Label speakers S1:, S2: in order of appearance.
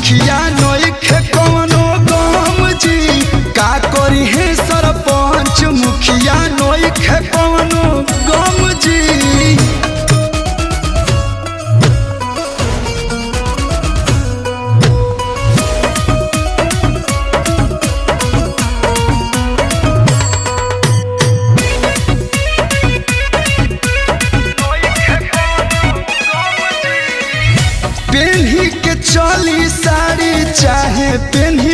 S1: मुखिया नइखे कवनो गम जी का करी है सरपंच मुखिया नइखे कवनो गम जी। पेन्ही के चली साड़ी चाहे पेन्ही